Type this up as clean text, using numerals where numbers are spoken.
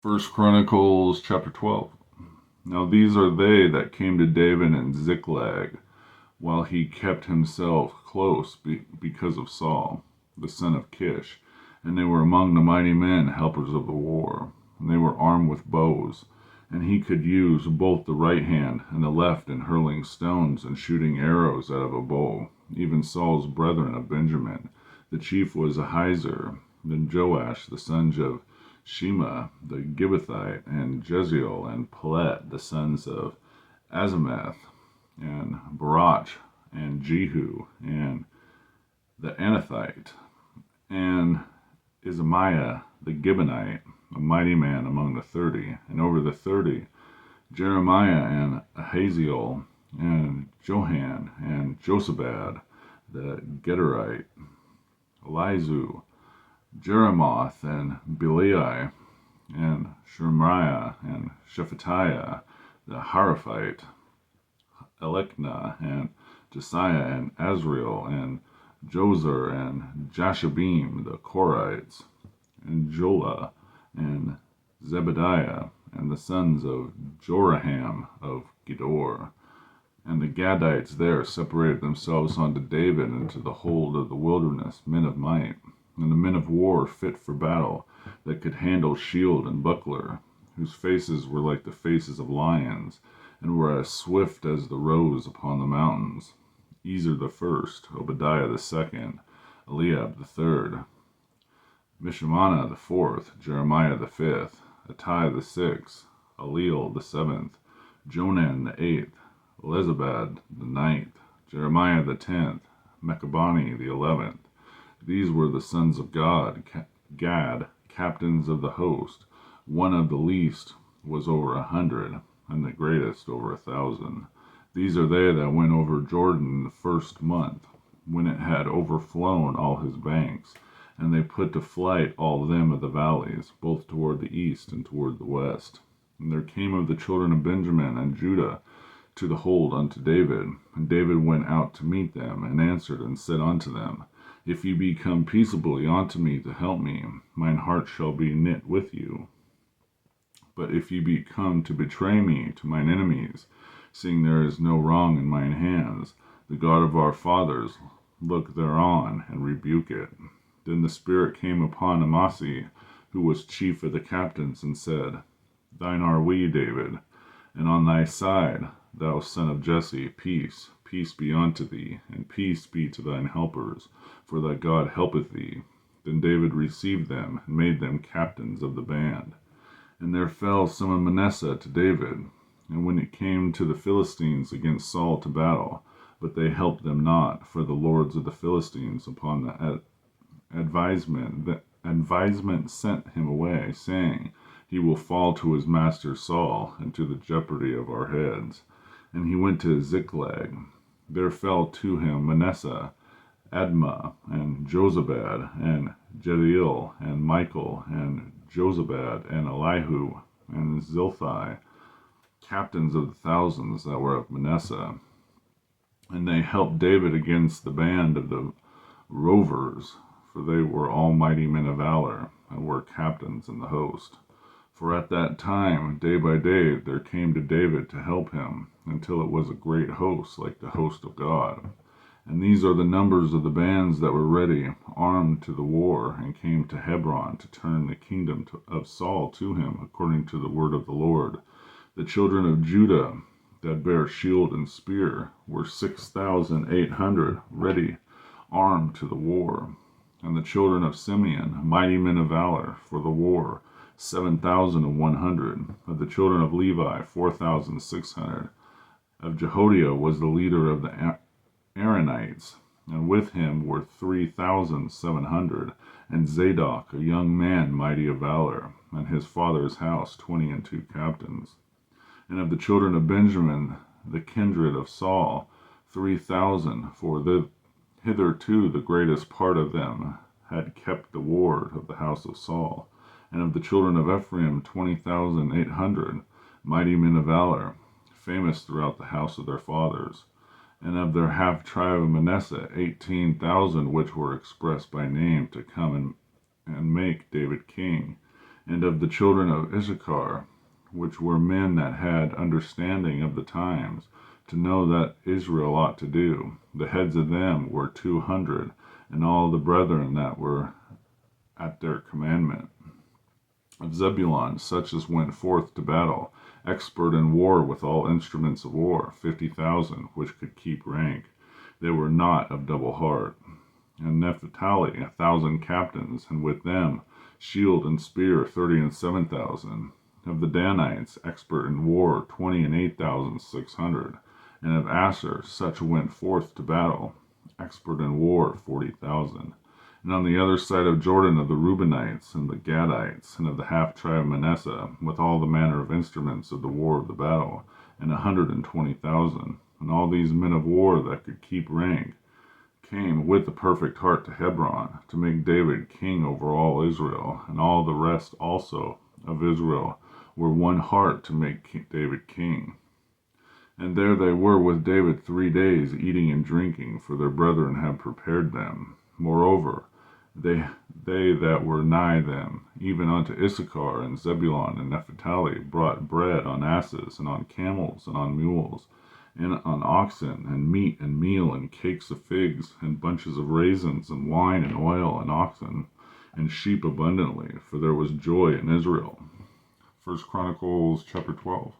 First Chronicles chapter 12. Now these are they that came to David in Ziklag, while he kept himself close because of Saul, the son of Kish. And they were among the mighty men, helpers of the war. And they were armed with bows. And he could use both the right hand and the left in hurling stones and shooting arrows out of a bow. Even Saul's brethren of Benjamin. The chief was Ahiezer, then Joash, the sons of Shema the Gibbethite, and Jeziel and Pelet, the sons of Azimeth, and Barach, and Jehu, and the Anathite, and Ismaiah the Gibeonite, a mighty man among the 30, and over the 30, Jeremiah and Ahaziel, and Johan, and Josabad the Gederite, Elizu, Jeremoth, and Belai, and Shemaiah, and Shephatiah the Haraphite, Elkanah, and Josiah, and Azriel, and Jozer, and Jashabim the Korites, and Jola, and Zebediah, and the sons of Joraham of Gedor. And the Gadites there separated themselves unto David into the hold of the wilderness, men of might, and the men of war fit for battle, that could handle shield and buckler, whose faces were like the faces of lions, and were as swift as the roes upon the mountains. Ezer the first, Obadiah the second, Eliab the third, Mishamana the fourth, Jeremiah the fifth, Attai the sixth, Eliel the seventh, Jonan the eighth, Elizabad the ninth, Jeremiah the 10th, Mechabani the 11th. These were the sons of Gad, captains of the host. One of the least was over 100, and the greatest over 1,000. These are they that went over Jordan in the first month, when it had overflown all his banks. And they put to flight all them of the valleys, both toward the east and toward the west. And there came of the children of Benjamin and Judah to the hold unto David. And David went out to meet them, and answered and said unto them, If ye be come peaceably unto me to help me, mine heart shall be knit with you. But if ye be come to betray me to mine enemies, seeing there is no wrong in mine hands, the God of our fathers look thereon, and rebuke it. Then the Spirit came upon Amasai, who was chief of the captains, and said, Thine are we, David, and on thy side, thou son of Jesse, peace. Peace be unto thee, and peace be to thine helpers, for thy God helpeth thee. Then David received them, and made them captains of the band. And there fell some of Manasseh to David, and when it came to the Philistines against Saul to battle, but they helped them not, for the lords of the Philistines upon the advisement sent him away, saying, He will fall to his master Saul, and to the jeopardy of our heads. And he went to Ziklag. There fell to him Manasseh, Admah, and Jozabad, and Jediel, and Michael, and Jozabad, and Elihu, and Zilthai, captains of the thousands that were of Manasseh. And they helped David against the band of the rovers, for they were all mighty men of valor, and were captains in the host. For at that time, day by day, there came to David to help him, until it was a great host, like the host of God. And these are the numbers of the bands that were ready, armed to the war, and came to Hebron to turn the kingdom of Saul to him, according to the word of the Lord. The children of Judah that bare shield and spear were 6,800, ready, armed to the war. And the children of Simeon, mighty men of valor for the war, 7,100. Of the children of Levi, 4,600. Of Jehoiada was the leader of the Aaronites, and with him were 3,700. And Zadok, a young man mighty of valor, and his father's house 22 captains. And of the children of Benjamin, the kindred of Saul, 3,000, for hitherto the greatest part of them had kept the ward of the house of Saul. And of the children of Ephraim 20,800, mighty men of valor, famous throughout the house of their fathers. And of their half tribe of Manasseh 18,000, which were expressed by name to come and make David king. And of the children of Issachar, which were men that had understanding of the times, to know that Israel ought to do, the heads of them were 200, and all the brethren that were at their commandment. Of Zebulun, such as went forth to battle, expert in war with all instruments of war, 50,000, which could keep rank. They were not of double heart. And Naphtali, 1,000 captains, and with them shield and spear, 37,000. Of the Danites, expert in war, 28,600. And of Asher, such went forth to battle, expert in war, 40,000. And on the other side of Jordan, of the Reubenites, and the Gadites, and of the half tribe of Manasseh, with all the manner of instruments of the war of the battle, and 120,000. And all these men of war that could keep rank came with a perfect heart to Hebron, to make David king over all Israel, and all the rest also of Israel were one heart to make David king. And there they were with David 3 days, eating and drinking, for their brethren had prepared them. Moreover, they that were nigh them, even unto Issachar and Zebulun and Naphtali, brought bread on asses, and on camels, and on mules, and on oxen, and meat and meal, and cakes of figs, and bunches of raisins, and wine and oil, and oxen, and sheep abundantly, for there was joy in Israel. 1 Chronicles chapter 12.